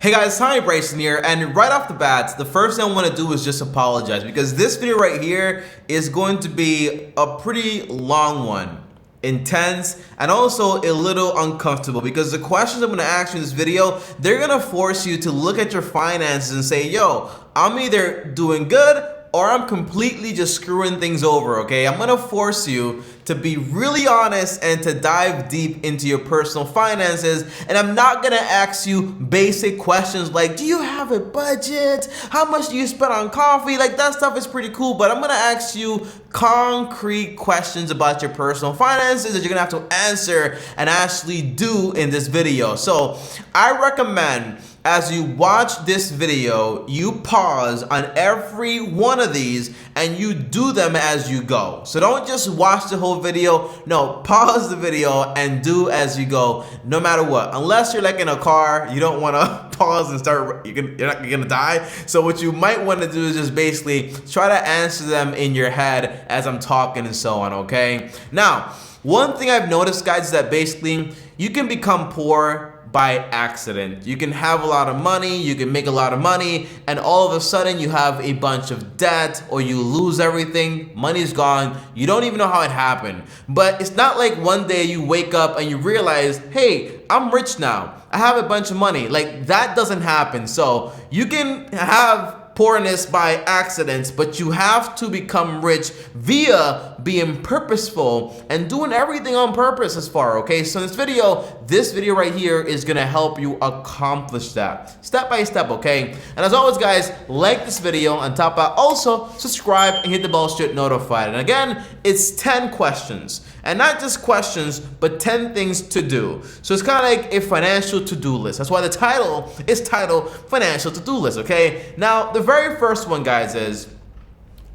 Hey guys, TommyBryson here, and right off the bat, the first thing I want to do is just apologize because this video right here is going to be a pretty long one, intense, and also a little uncomfortable because the questions I'm going to ask you in this video, they're going to force you to look at your finances and say, yo, I'm either doing good or I'm completely just screwing things over, okay? I'm gonna force you to be really honest and to dive deep into your personal finances, and I'm not gonna ask you basic questions like, do you have a budget? How much do you spend on coffee? Like, that stuff is pretty cool, but I'm gonna ask you concrete questions about your personal finances that you're gonna have to answer and actually do in this video. So I recommend, as you watch this video, you pause on every one of these and you do them as you go. So don't just watch the whole video. No, pause the video and do as you go, no matter what. Unless you're like in a car, you don't want to pause and start, you're gonna die. So what you might want to do is just basically try to answer them in your head as I'm talking and so on, okay? Now, one thing I've noticed, guys, is that basically you can become poor by accident. You can have a lot of money, you can make a lot of money, and all of a sudden you have a bunch of debt or you lose everything, money's gone, you don't even know how it happened. But it's not like one day you wake up and you realize, hey, I'm rich now, I have a bunch of money. Like, that doesn't happen. So you can have poorness by accidents, but you have to become rich via being purposeful and doing everything on purpose as far, okay? So in this video right here is gonna help you accomplish that step by step, okay? And as always, guys, like this video, on top of that, also subscribe and hit the bell to get notified. And again, it's 10 questions, and not just questions, but 10 things to do. So it's kind of like a financial to-do list. That's why the title is titled Financial To-Do List, okay? Now, the very first one, guys, is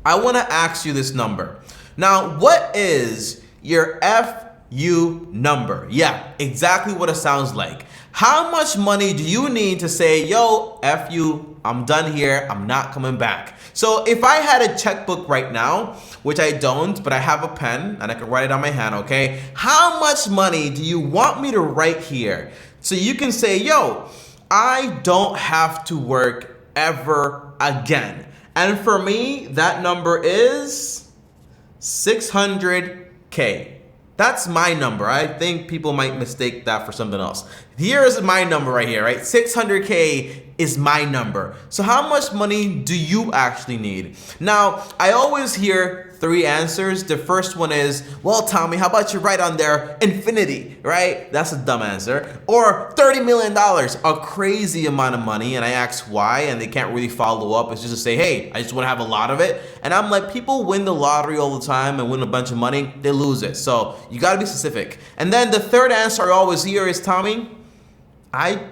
I want to ask you this number. Now, what is your FU number? Yeah, exactly what it sounds like. How much money do you need to say, yo, FU, I'm done here, I'm not coming back? So if I had a checkbook right now, which I don't, but I have a pen and I can write it on my hand, okay? How much money do you want me to write here? So you can say, yo, I don't have to work ever again. And for me, that number is 600K. That's my number. I think people might mistake that for something else. Here is my number right here, right? 600K is my number. So how much money do you actually need? Now, I always hear three answers. The first one is, well, Tommy, how about you write on there infinity, right? That's a dumb answer. Or $30 million, a crazy amount of money. And I ask why, and they can't really follow up. It's just to say, hey, I just want to have a lot of it. And I'm like, people win the lottery all the time and win a bunch of money, they lose it. So you got to be specific. And then the third answer I always hear is, Tommy, I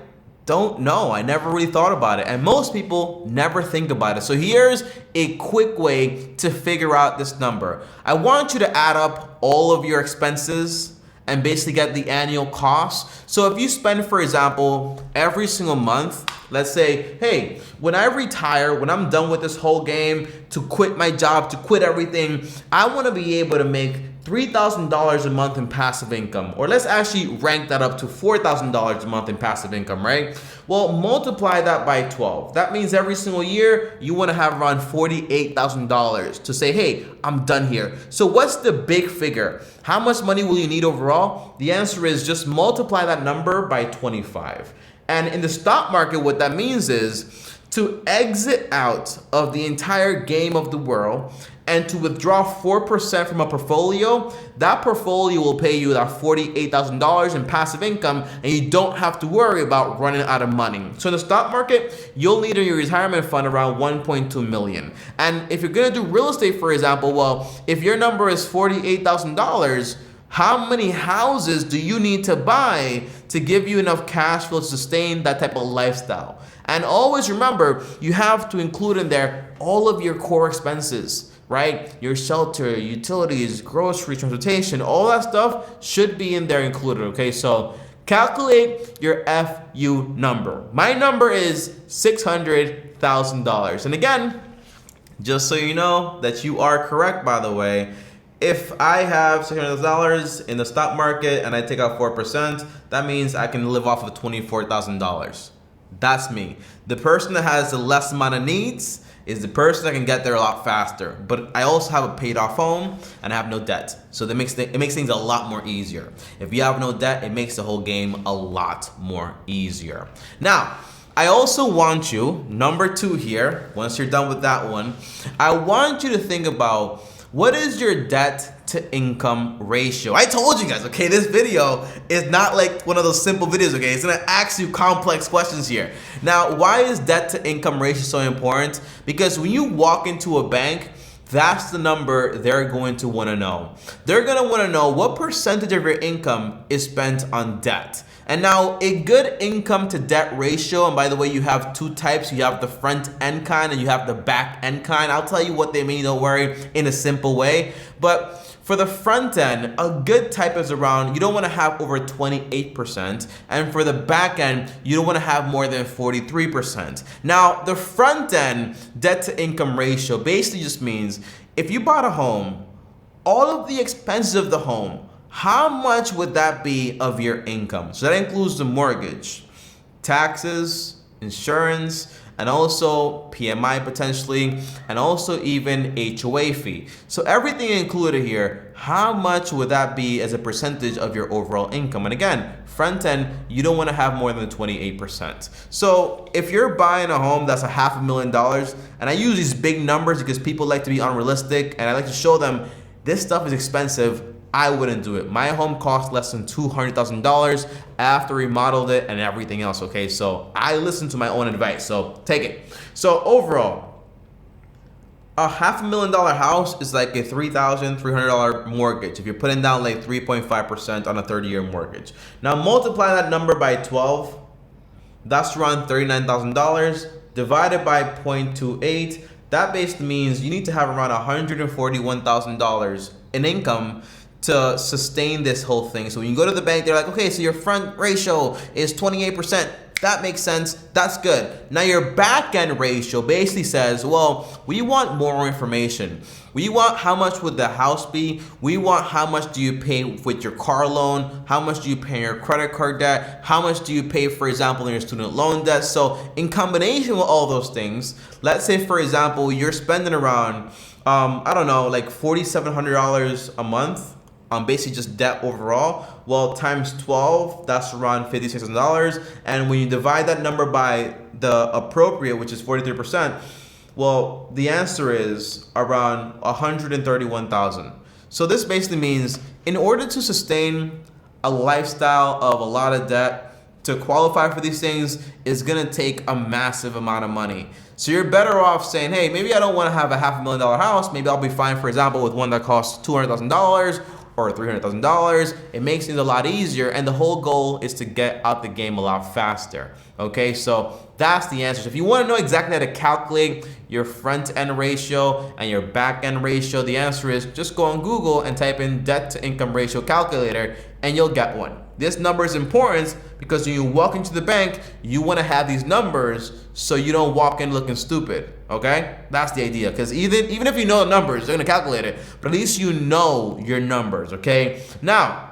don't know. I never really thought about it. And most people never think about it. So here's a quick way to figure out this number. I want you to add up all of your expenses and basically get the annual cost. So if you spend, for example, every single month, let's say, hey, when I retire, when I'm done with this whole game, to quit my job, to quit everything, I want to be able to make $3,000 a month in passive income. Or let's actually rank that up to $4,000 a month in passive income, right? Well, multiply that by 12. That means every single year, you want to have around $48,000 to say, hey, I'm done here. So what's the big figure? How much money will you need overall? The answer is just multiply that number by 25. And in the stock market, what that means is to exit out of the entire game of the world and to withdraw 4% from a portfolio, that portfolio will pay you that $48,000 in passive income, and you don't have to worry about running out of money. So in the stock market, you'll need in your retirement fund around 1.2 million. And if you're gonna do real estate, for example, well, if your number is $48,000, how many houses do you need to buy to give you enough cash flow to sustain that type of lifestyle? And always remember, you have to include in there all of your core expenses, right? Your shelter, utilities, grocery, transportation, all that stuff should be in there included, okay? So calculate your FU number. My number is $600,000. And again, just so you know that you are correct, by the way, if I have $600,000 in the stock market and I take out 4%, that means I can live off of $24,000. That's me. The person that has the less amount of needs is the person that can get there a lot faster. But I also have a paid off home and I have no debt. So that makes it makes things a lot more easier. If you have no debt, it makes the whole game a lot more easier. Now, I also want you, number 2 here, once you're done with that one, I want you to think about what is your debt to income ratio. I told you guys, okay, this video is not like one of those simple videos, okay? It's gonna ask you complex questions here. Now, why is debt to income ratio so important? Because when you walk into a bank, that's the number they're going to wanna know. They're gonna wanna know what percentage of your income is spent on debt. And now a good income to debt ratio, and by the way, you have 2 types. You have the front end kind and you have the back end kind. I'll tell you what they mean, don't worry, in a simple way. But for the front end, a good type is around, you don't want to have over 28%. And for the back end, you don't want to have more than 43%. Now, the front end debt to income ratio basically just means if you bought a home, all of the expenses of the home, how much would that be of your income? So that includes the mortgage, taxes, insurance, and also PMI potentially, and also even HOA fee. So everything included here, how much would that be as a percentage of your overall income? And again, front end, you don't want to have more than 28%. So if you're buying a home that's $500,000, and I use these big numbers because people like to be unrealistic, and I like to show them this stuff is expensive, I wouldn't do it. My home cost less than $200,000 after remodeled it and everything else, okay? So I listen to my own advice, so take it. So overall, a $500,000 house is like a $3,300 mortgage if you're putting down like 3.5% on a 30-year mortgage. Now multiply that number by 12, that's around $39,000 divided by 0.28. That basically means you need to have around $141,000 in income to sustain this whole thing. So when you go to the bank, they're like, okay, so your front ratio is 28%. That makes sense. That's good. Now your back end ratio basically says, well, we want more information. We want how much would the house be? We want how much do you pay with your car loan? How much do you pay your credit card debt? How much do you pay, for example, in your student loan debt? So in combination with all those things, let's say, for example, you're spending around, I don't know, like $4,700 a month on basically just debt overall. Well, times 12, that's around $5,600. And when you divide that number by the appropriate, which is 43%, well, the answer is around 131,000. So this basically means in order to sustain a lifestyle of a lot of debt, to qualify for these things is gonna take a massive amount of money. So you're better off saying, hey, maybe I don't wanna have a $500,000 house. Maybe I'll be fine, for example, with one that costs $200,000 or $300,000. It makes things a lot easier, and the whole goal is to get out the game a lot faster. Okay, so that's the answer. So if you want to know exactly how to calculate your front end ratio and your back end ratio, the answer is just go on Google and type in debt to income ratio calculator and you'll get one. This number is important because when you walk into the bank, you want to have these numbers so you don't walk in looking stupid. Okay, that's the idea. Because even if you know the numbers, they're gonna calculate it, but at least you know your numbers. Okay. Now,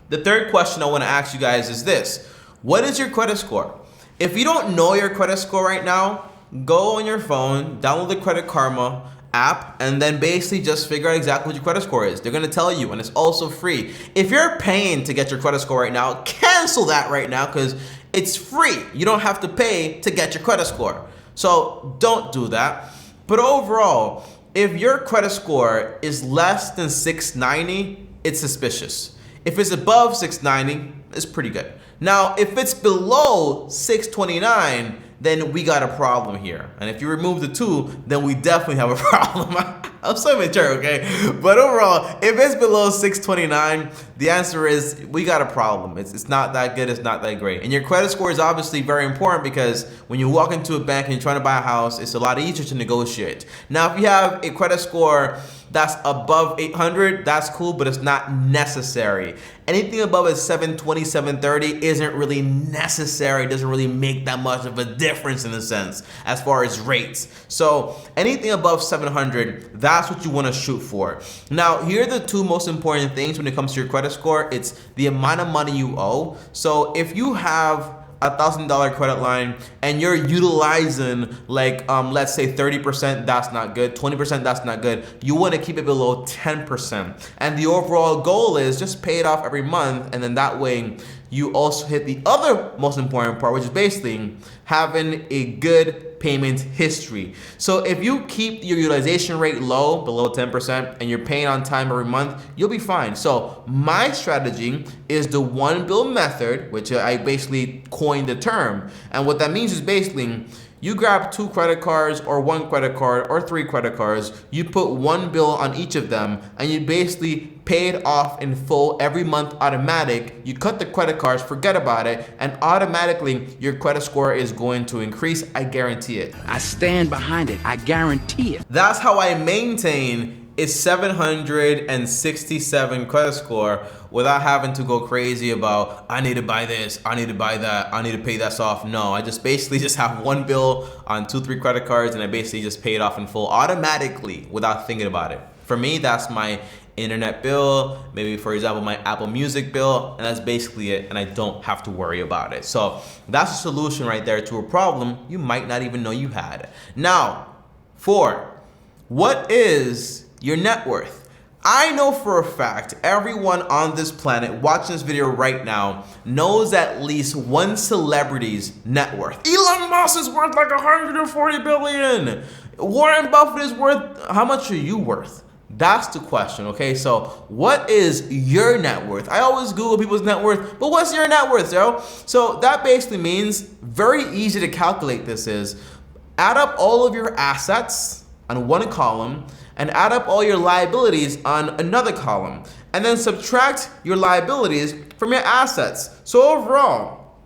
the third question I want to ask you guys is this: what is your credit score? If you don't know your credit score right now, go on your phone, download the Credit Karma app, and then basically just figure out exactly what your credit score is. They're gonna tell you, and it's also free. If you're paying to get your credit score right now, cancel that right now because it's free. You don't have to pay to get your credit score. So don't do that. But overall, if your credit score is less than 690, it's suspicious. If it's above 690, it's pretty good. Now, if it's below 629, then we got a problem here. And if you remove the 2, then we definitely have a problem. I'm so immature, okay? But overall, if it's below 629, the answer is we got a problem. It's not that good, it's not that great. And your credit score is obviously very important because when you walk into a bank and you're trying to buy a house, it's a lot easier to negotiate. Now, if you have a credit score that's above 800, that's cool, but it's not necessary. Anything above a 720, 730 isn't really necessary. It doesn't really make that much of a difference in a sense as far as rates. So anything above 700, that's what you want to shoot for. Now, here are the 2 most important things when it comes to your credit score. It's the amount of money you owe. So if you have $1,000 credit line and you're utilizing like let's say 30%, that's not good, 20%, that's not good. You want to keep it below 10%, and the overall goal is just pay it off every month, and then that way you also hit the other most important part, which is basically having a good payment history. So if you keep your utilization rate low, below 10%, and you're paying on time every month, you'll be fine. So my strategy is the one bill method, which I basically coined the term. And what that means is basically you grab 2 credit cards or 1 credit card or 3 credit cards, you put one bill on each of them, and you basically pay it off in full every month automatic. You cut the credit cards, forget about it, and automatically your credit score is going to increase. I guarantee it. I stand behind it. I guarantee it. That's how I maintain a 767 credit score without having to go crazy about, I need to buy this, I need to buy that, I need to pay this off. No, I just basically just have one bill on 2-3 credit cards, and I basically just pay it off in full automatically without thinking about it. For me, that's my internet bill, maybe for example my Apple Music bill, and that's basically it, and I don't have to worry about it. So that's a solution right there to a problem you might not even know you had. Now, 4, what is your net worth? I know for a fact everyone on this planet watching this video right now knows at least one celebrity's net worth. Elon Musk is worth like 140 billion. Warren Buffett is worth, how much are you worth? That's the question, okay? So what is your net worth? I always Google people's net worth, but what's your net worth, yo? So that basically means, very easy to calculate this is, add up all of your assets on one column and add up all your liabilities on another column, and then subtract your liabilities from your assets. So overall,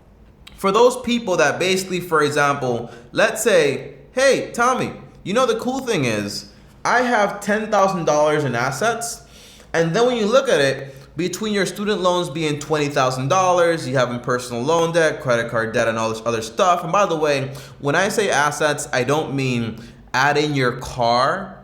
for those people that basically, for example, let's say, hey, Tommy, you know the cool thing is, I have $10,000 in assets, and then when you look at it, between your student loans being $20,000, you having personal loan debt, credit card debt, and all this other stuff. And by the way, when I say assets, I don't mean add in your car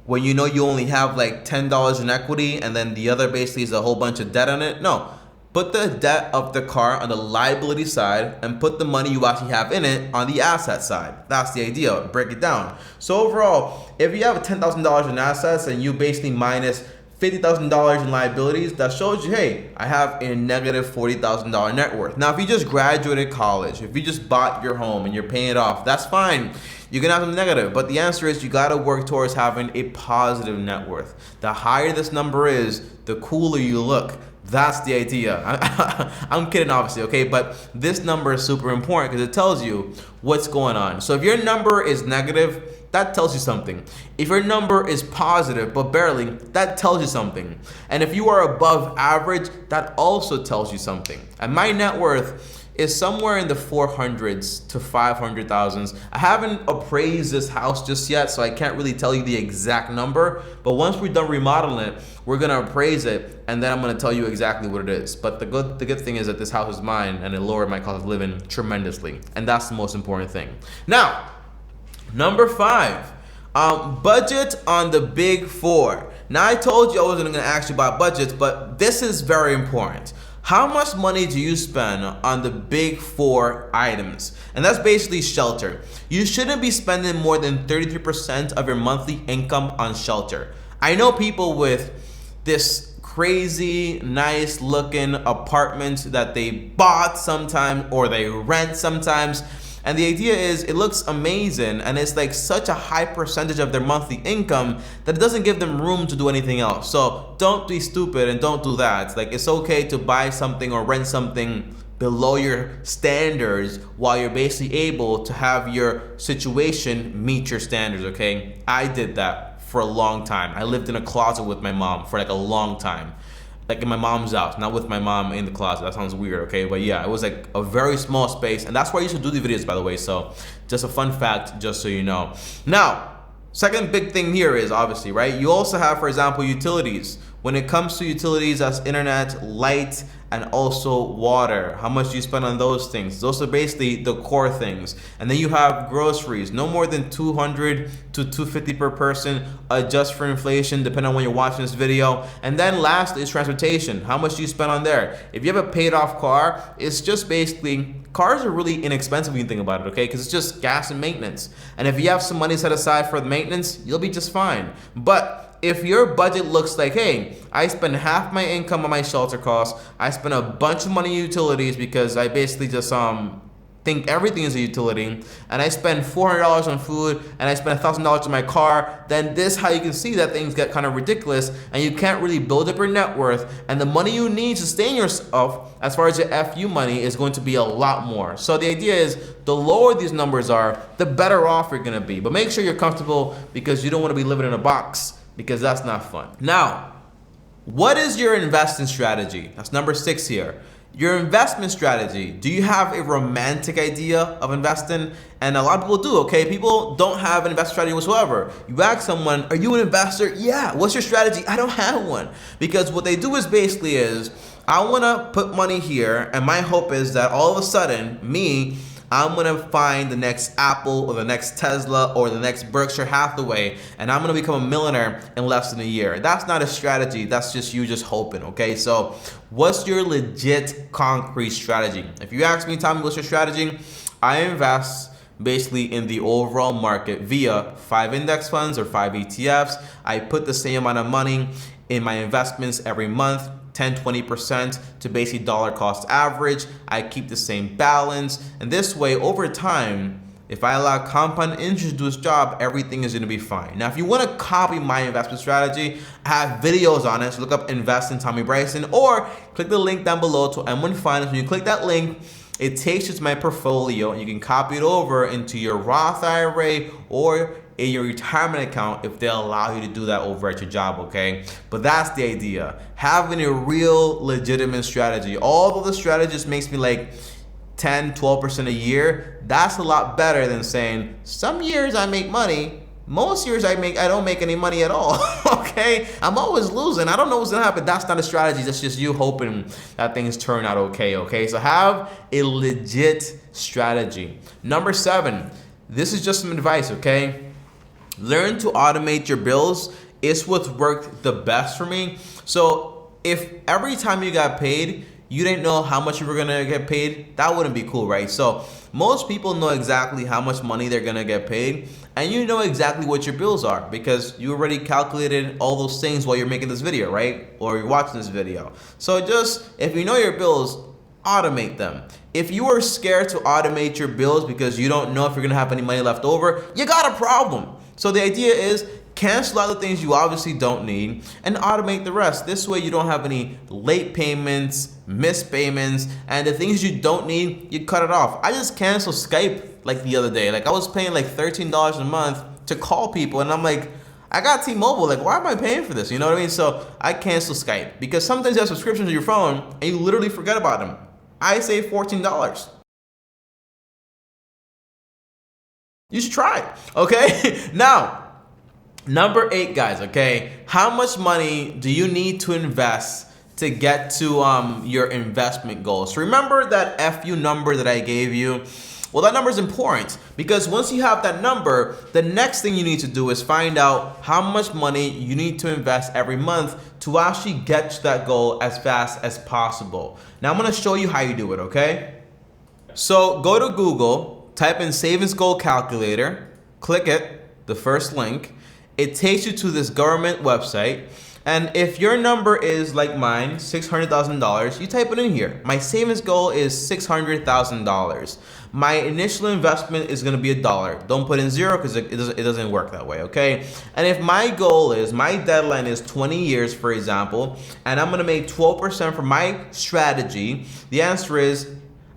when you know you only have like $10 in equity and then the other basically is a whole bunch of debt on it. No, put the debt of the car on the liability side and put the money you actually have in it on the asset side. That's the idea. Break it down. So overall, if you have $10,000 in assets and you basically minus $50,000 in liabilities, that shows you, hey, I have a negative $40,000 net worth. Now, if you just graduated college, if you just bought your home and you're paying it off, that's fine. You're gonna have some negative, but the answer is you gotta work towards having a positive net worth. The higher this number is, the cooler you look. That's the idea. I'm kidding, obviously, okay? But this number is super important because it tells you what's going on. So if your number is negative, that tells you something. If your number is positive, but barely, that tells you something. And if you are above average, that also tells you something. And my net worth is somewhere in the 400s to 500,000s. I haven't appraised this house just yet, so I can't really tell you the exact number. But once we're done remodeling it, we're gonna appraise it, and then I'm gonna tell you exactly what it is. But the good thing is that this house is mine, and it lowered my cost of living tremendously, and that's the most important thing. Now, number 5, budget on the big 4. Now, I told you I wasn't gonna ask you about budgets, but this is very important. How much money do you spend on the big 4 items? And that's basically shelter. You shouldn't be spending more than 33% of your monthly income on shelter. I know people with this crazy, nice looking apartments that they bought sometime or they rent sometimes. And the idea is it looks amazing and it's like such a high percentage of their monthly income that it doesn't give them room to do anything else. So don't be stupid and don't do that. It's like, it's okay to buy something or rent something below your standards while you're basically able to have your situation meet your standards, okay? I did that for a long time. I lived in a closet with my mom for like a long time. Like in my mom's house, not with my mom in the closet. That sounds weird, okay? But yeah, it was like a very small space, and that's why I used to do the videos, by the way. So just a fun fact, just so you know. Now, second big thing here is obviously, right? You also have, for example, utilities, When it comes to utilities, that's internet, light, and also water. How much do you spend on those things? Those are basically the core things. And then you have groceries, no more than $200 to $250 per person, adjust for inflation depending on when you're watching this video. And then lastly is transportation. How much do you spend on there? If you have a paid off car, it's just basically, cars are really inexpensive when you think about it, okay? Because it's just gas and maintenance. And if you have some money set aside for the maintenance, you'll be just fine. But if your budget looks like, hey, I spend half my income on my shelter costs, I spend a bunch of money on utilities because I basically just think everything is a utility, and I spend $400 on food, and I spend $1,000 on my car, then this is how you can see that things get kind of ridiculous, and you can't really build up your net worth, and the money you need to sustain yourself, as far as your FU money, is going to be a lot more. So the idea is, the lower these numbers are, the better off you're gonna be. But make sure you're comfortable, because you don't wanna be living in a box, because that's not fun. Now, what is your investing strategy? That's number 6 here. Your investment strategy. Do you have a romantic idea of investing? And a lot of people do, okay? People don't have an investment strategy whatsoever. You ask someone, are you an investor? Yeah. What's your strategy? I don't have one. Because what they do is basically I wanna put money here, and my hope is that all of a sudden, I'm gonna find the next Apple or the next Tesla or the next Berkshire Hathaway, and I'm gonna become a millionaire in less than a year. That's not a strategy, that's just you just hoping, okay? So what's your legit concrete strategy? If you ask me, Tommy, what's your strategy? I invest basically in the overall market via 5 index funds or 5 ETFs. I put the same amount of money in my investments every month, 10-20% to basically dollar cost average. I keep the same balance, and this way over time, if I allow compound interest to do its job, everything is going to be fine. Now if you want to copy my investment strategy, I have videos on it, so look up Invest in TommyBryson, or click the link down below to M1 Finance. When you click that link, it takes you to my portfolio, and you can copy it over into your Roth IRA or in your retirement account if they allow you to do that over at your job, okay? But that's the idea. Having a real legitimate strategy. Although the strategy just makes me like 10-12% a year, that's a lot better than saying some years I make money, most years I don't make any money at all. Okay, I'm always losing. I don't know what's gonna happen. That's not a strategy. That's just you hoping that things turn out okay. So have a legit strategy. Number 7, this is just some advice, okay? Learn to automate your bills. It's what's worked the best for me. So if every time you got paid, you didn't know how much you were gonna get paid, that wouldn't be cool, right? So most people know exactly how much money they're gonna get paid, and you know exactly what your bills are because you already calculated all those things while you're making this video, right? Or you're watching this video. So just, if you know your bills, automate them. If you are scared to automate your bills because you don't know if you're gonna have any money left over, you got a problem. So the idea is, cancel out the things you obviously don't need and automate the rest. This way you don't have any late payments, missed payments, and the things you don't need, you cut it off. I just canceled Skype like the other day. Like I was paying like $13 a month to call people, and I'm like, I got T-Mobile, like why am I paying for this? You know what I mean? So I canceled Skype because sometimes you have subscriptions to your phone and you literally forget about them. I saved $14. You should try it, okay? Now, number 8, guys, okay? How much money do you need to invest to get to your investment goals? So remember that FU number that I gave you? Well, that number is important because once you have that number, the next thing you need to do is find out how much money you need to invest every month to actually get to that goal as fast as possible. Now, I'm gonna show you how you do it, okay? So go to Google, type in Savings Goal Calculator, click it, the first link. It takes you to this government website. And if your number is like mine, $600,000, you type it in here. My savings goal is $600,000. My initial investment is gonna be $1. Don't put in 0 because it doesn't work that way, okay? And if my goal is, my deadline is 20 years, for example, and I'm gonna make 12% for my strategy, the answer is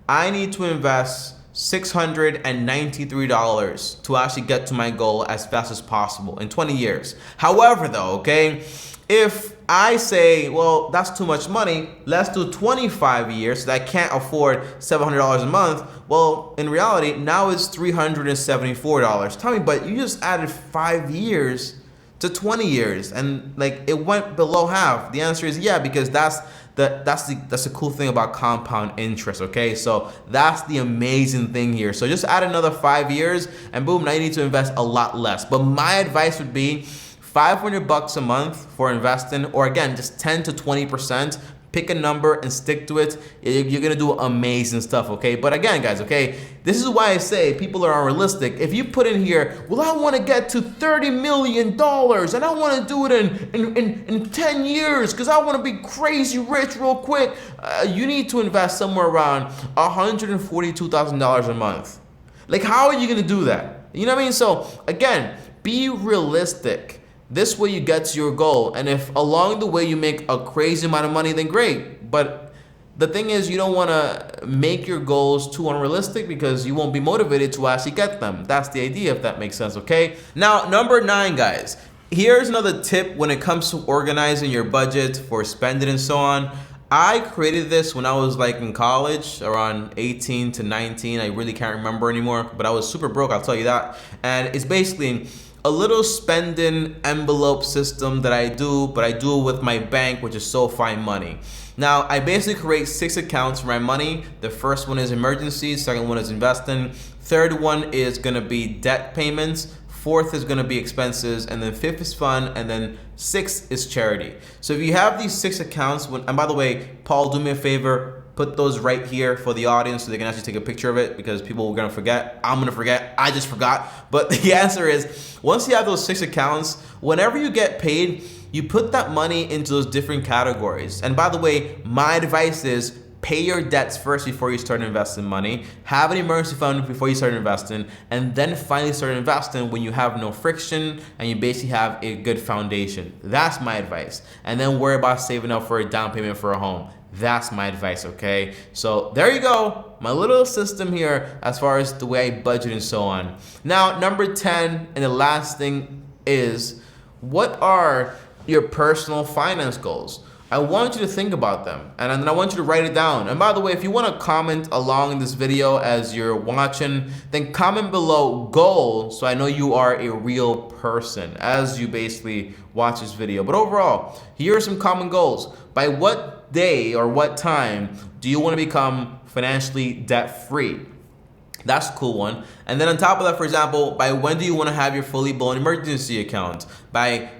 I need to invest $693 to actually get to my goal as fast as possible in 20 years. However though, okay, if I say, well, that's too much money, let's do 25 years so that I can't afford $700 a month, well, in reality, now it's $374. Tommy, but you just added 5 years to 20 years, and like it went below half? The answer is yeah, because that's the cool thing about compound interest, okay? So that's the amazing thing here. So just add another 5 years and boom, now you need to invest a lot less. But my advice would be $500 a month for investing, or again, just 10 to 20%. Pick a number and stick to it. You're gonna do amazing stuff, okay? But again, guys, okay, this is why I say people are unrealistic. If you put in here, well, I wanna get to $30 million and I wanna do it in 10 years because I wanna be crazy rich real quick, you need to invest somewhere around $142,000 a month. Like, how are you gonna do that? You know what I mean? So again, be realistic. This way you get to your goal, and if along the way you make a crazy amount of money, then great. But the thing is, you don't want to make your goals too unrealistic because you won't be motivated to actually get them. That's the idea, if that makes sense, okay? Now, number 9, guys. Here's another tip when it comes to organizing your budget for spending and so on. I created this when I was like in college, around 18 to 19. I really can't remember anymore, but I was super broke, I'll tell you that. And it's basically a little spending envelope system that I do, but I do it with my bank, which is SoFi Money. Now, I basically create 6 accounts for my money. The first one is emergencies, second one is investing, third one is gonna be debt payments, fourth is gonna be expenses, and then fifth is fun, and then sixth is charity. So if you have these 6 accounts, and by the way, Paul, do me a favor, put those right here for the audience so they can actually take a picture of it, because people are gonna forget. I'm gonna forget, I just forgot. But the answer is, once you have those 6 accounts, whenever you get paid, you put that money into those different categories. And by the way, my advice is pay your debts first before you start investing money, have an emergency fund before you start investing, and then finally start investing when you have no friction and you basically have a good foundation. That's my advice. And then worry about saving up for a down payment for a home. That's my advice, okay? So there you go, my little system here as far as the way I budget and so on. Now, number 10, and the last thing is, what are your personal finance goals? I want you to think about them, and then I want you to write it down. And by the way, if you want to comment along this video as you're watching, then comment below goal so I know you are a real person as you basically watch this video. But overall, here are some common goals. By what day or what time do you want to become financially debt-free? That's a cool one. And then on top of that, for example, by when do you want to have your fully blown emergency account? By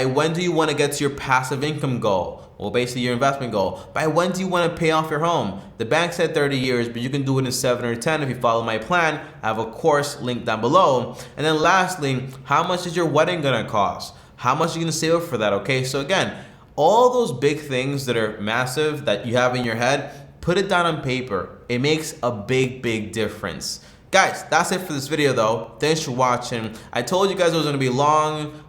when do you want to get to your passive income goal? Well, basically your investment goal. By when do you want to pay off your home? The bank said 30 years, but you can do it in 7 or 10 if you follow my plan. I have a course linked down below. And then lastly, how much is your wedding gonna cost? How much are you gonna save up for that, okay? So again, all those big things that are massive that you have in your head, put it down on paper. It makes a big, big difference. Guys, that's it for this video though. Thanks for watching. I told you guys it was gonna be long,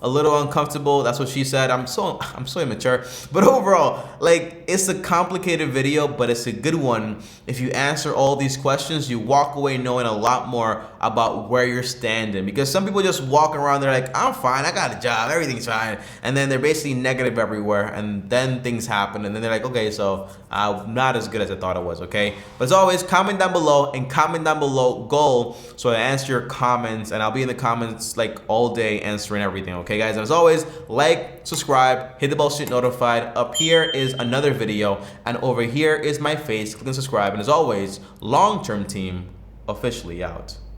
a little uncomfortable. That's what she said. I'm so immature. But overall, like, it's a complicated video, but it's a good one. If you answer all these questions, you walk away knowing a lot more about where you're standing. Because some people just walk around, they're like, I'm fine, I got a job, everything's fine. And then they're basically negative everywhere, and then things happen, and then they're like, okay, so I'm not as good as I thought I was, okay? But as always, comment down below, and comment down below goal so I answer your comments, and I'll be in the comments like all day answering everything, okay guys? And as always, like, subscribe, hit the bell so you're notified. Up here is another video, and over here is my face. Click and subscribe, and as always, long-term team officially out.